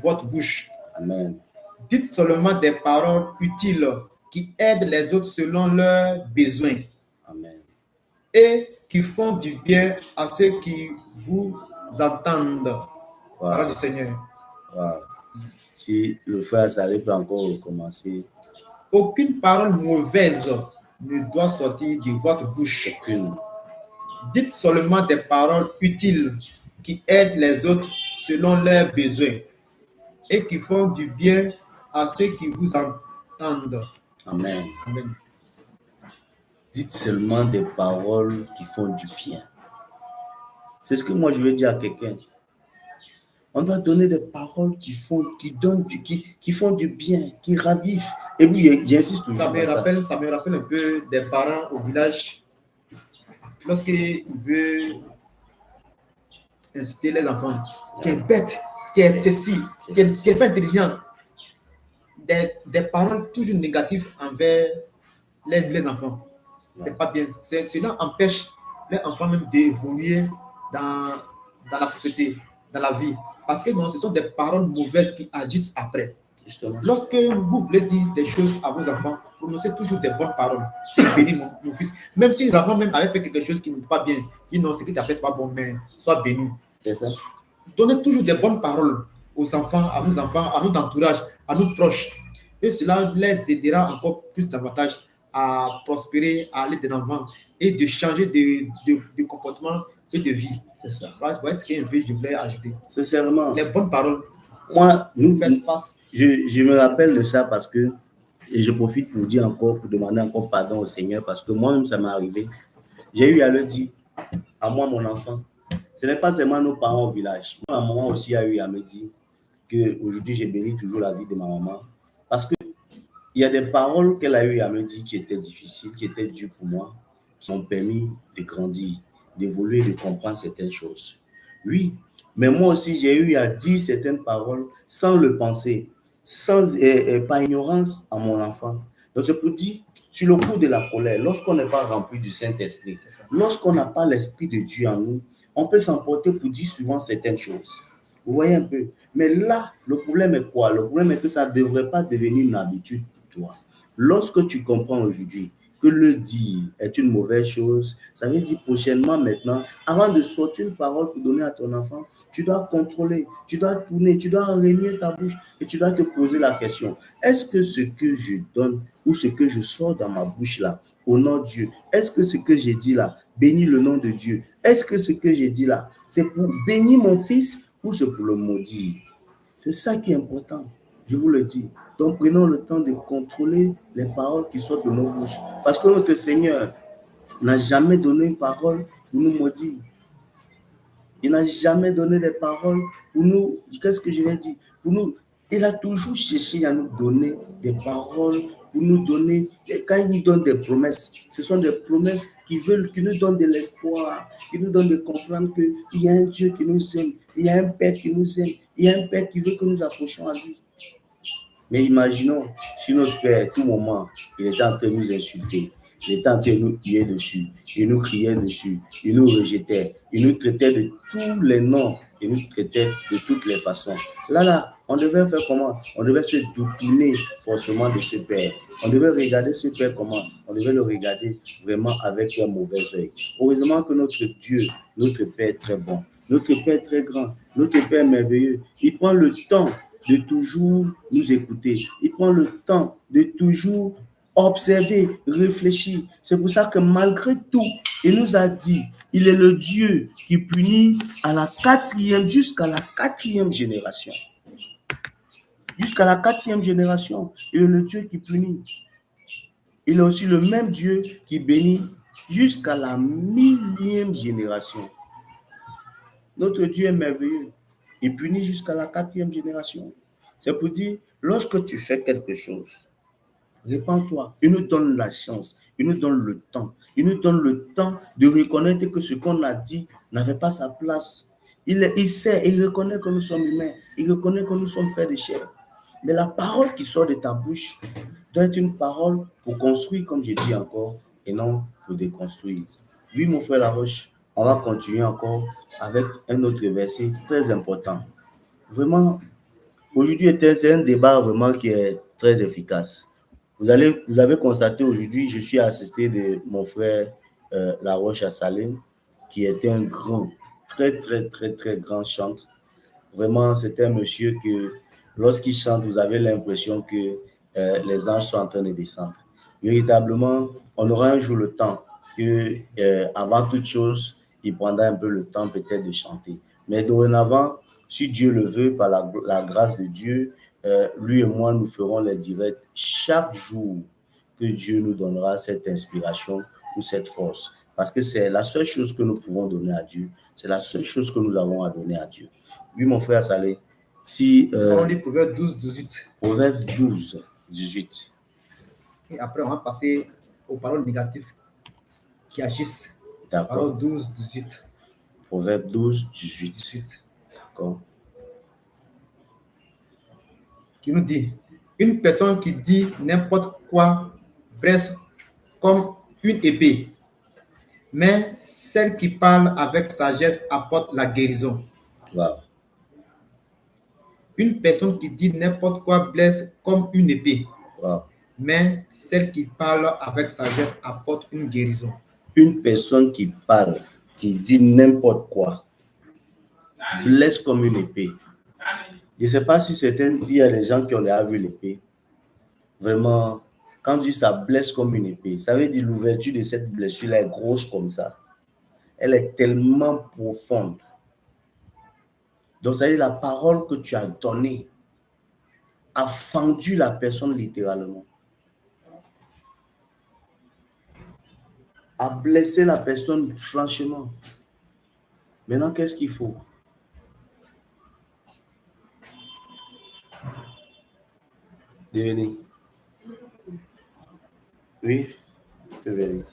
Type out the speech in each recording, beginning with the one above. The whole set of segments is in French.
votre bouche. Amen. Dites seulement des paroles utiles qui aident les autres selon leurs besoins Amen. et qui font du bien à ceux qui vous entendent. Parole Wow. du Seigneur. Wow. Si le frère Salé peut encore recommencer. Aucune parole mauvaise ne doit sortir de votre bouche. Aucune. Dites seulement des paroles utiles qui aident les autres selon leurs besoins et qui font du bien à ceux qui vous entendent. Amen. Amen. Dites seulement des paroles qui font du bien. C'est ce que moi je veux dire à quelqu'un. On doit donner des paroles qui font du bien, qui ravivent. Et oui, j'insiste toujours Ça me sur rappelle un peu des parents au village lorsqu'ils veulent inciter les enfants. Tu es bête, tu es ci, tu es pas intelligent. Des paroles toujours négatives envers les enfants. C'est pas bien. Cela empêche les enfants même d'évoluer dans la société, dans la vie. Parce que non, ce sont des paroles mauvaises qui agissent après. Justement. Lorsque vous voulez dire des choses à vos enfants, prononcez toujours des bonnes paroles. Tu es béni, mon fils. Même si l'enfant même avait fait quelque chose qui n'est pas bien, dit non, ce que tu as fait, c'est pas bon, mais sois béni. C'est ça. Donnez toujours des bonnes paroles aux enfants, à notre entourage, à nos proches. Et cela les aidera encore plus davantage à prospérer, à aller de l'avant et de changer de comportement et de vie. C'est ça. Voilà ce que je voulais ajouter. Sincèrement. Les bonnes paroles. Moi, faites face. Je me rappelle de ça parce que, et je profite pour dire encore, pour demander encore pardon au Seigneur parce que moi-même, ça m'est arrivé. J'ai eu à le dire à moi, mon enfant. Ce n'est pas seulement nos parents au village. Moi, maman aussi a eu à me dire qu'aujourd'hui, j'ai béni toujours la vie de ma maman. Parce qu'il y a des paroles qu'elle a eu à me dire qui étaient difficiles, qui étaient dures pour moi, qui m'ont permis de grandir, d'évoluer, de comprendre certaines choses. Oui, mais moi aussi, j'ai eu à dire certaines paroles sans le penser, par ignorance à mon enfant. Donc, c'est pour dire, sur le coup de la colère, lorsqu'on n'est pas rempli du Saint-Esprit, lorsqu'on n'a pas l'Esprit de Dieu en nous, on peut s'emporter pour dire souvent certaines choses. Vous voyez un peu. Mais là, le problème est quoi? Le problème est que ça ne devrait pas devenir une habitude pour toi. Lorsque tu comprends aujourd'hui que le dire est une mauvaise chose, ça veut dire prochainement maintenant, avant de sortir une parole pour donner à ton enfant, tu dois contrôler, tu dois tourner, tu dois remuer ta bouche et tu dois te poser la question. Est-ce que ce que je donne ou ce que je sors dans ma bouche là, honore Dieu? Est-ce que ce que j'ai dit là, bénit le nom de Dieu? Est-ce que ce que j'ai dit là, c'est pour bénir mon fils ou c'est pour le maudire? C'est ça qui est important, je vous le dis. Donc, prenons le temps de contrôler les paroles qui sortent de nos bouches. Parce que notre Seigneur n'a jamais donné une parole pour nous maudire. Il n'a jamais donné des paroles pour nous. Qu'est-ce que je vais dire? Pour nous, il a toujours cherché à nous donner des paroles, pour nous donner. Et quand il nous donne des promesses, ce sont des promesses qui nous donnent de l'espoir, qui nous donnent de comprendre qu'il y a un Dieu qui nous aime, il y a un Père qui nous aime, il y a un Père qui veut que nous approchions à lui. Mais imaginons si notre Père, à tout moment, il était en train de nous insulter, il était en train de nous crier dessus, il nous criait dessus, il nous rejetait, il nous traitait de tous les noms, il nous traitait de toutes les façons. Là, on devait faire comment? On devait se détourner forcément de ce Père. On devait regarder ce Père comment? On devait le regarder vraiment avec un mauvais œil. Heureusement que notre Dieu, notre Père est très bon, notre Père est très grand, notre Père est merveilleux. Il prend le temps de toujours nous écouter. Il prend le temps de toujours observer, réfléchir. C'est pour ça que malgré tout, il nous a dit, il est le Dieu qui punit jusqu'à la quatrième génération. Jusqu'à la quatrième génération, il est le Dieu qui punit. Il est aussi le même Dieu qui bénit jusqu'à la millième génération. Notre Dieu est merveilleux. Il punit jusqu'à la quatrième génération. C'est pour dire, lorsque tu fais quelque chose, répands-toi. Il nous donne la chance, il nous donne le temps. Il nous donne le temps de reconnaître que ce qu'on a dit n'avait pas sa place. Il sait, il reconnaît que nous sommes humains, il reconnaît que nous sommes faits de chair. Mais la parole qui sort de ta bouche doit être une parole pour construire, comme je dis encore, et non pour déconstruire. Oui, mon frère Laroche, on va continuer encore avec un autre verset très important. Vraiment, Aujourd'hui, c'est un débat vraiment qui est très efficace. Vous avez constaté aujourd'hui, je suis assisté de mon frère Laroche Assalin, qui était un grand, très, très, très, très grand chanteur. Vraiment, c'était un monsieur que, lorsqu'il chante, vous avez l'impression que les anges sont en train de descendre. Véritablement, on aura un jour le temps que, avant toute chose, il prendra un peu le temps peut-être de chanter. Mais dorénavant, si Dieu le veut, par la grâce de Dieu, lui et moi, nous ferons les directs chaque jour que Dieu nous donnera cette inspiration ou cette force. Parce que c'est la seule chose que nous pouvons donner à Dieu. C'est la seule chose que nous avons à donner à Dieu. Oui, mon frère Salé, si On lit Proverbe 12, 18. Proverbe 12, 18. Et après, on va passer aux paroles négatives qui agissent. D'accord. Parole 12, 18. Proverbe 12, 18. 18. D'accord. Qui nous dit, une personne qui dit n'importe quoi blesse comme une épée, mais celle qui parle avec sagesse apporte la guérison. Wow. Une personne qui dit n'importe quoi blesse comme une épée, Wow. mais celle qui parle avec sagesse apporte une guérison. Une personne qui parle, qui dit n'importe quoi, blesse comme une épée. Je ne sais pas si il y a des gens qui ont déjà vu l'épée. Vraiment, quand on dit ça blesse comme une épée, ça veut dire l'ouverture de cette blessure-là est grosse comme ça. Elle est tellement profonde. Donc, ça veut dire la parole que tu as donnée a fendu la personne littéralement. A blessé la personne franchement. Maintenant, qu'est-ce qu'il faut? Devenir. Oui, devenir.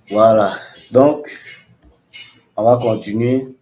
Voilà. Donc, on va continuer.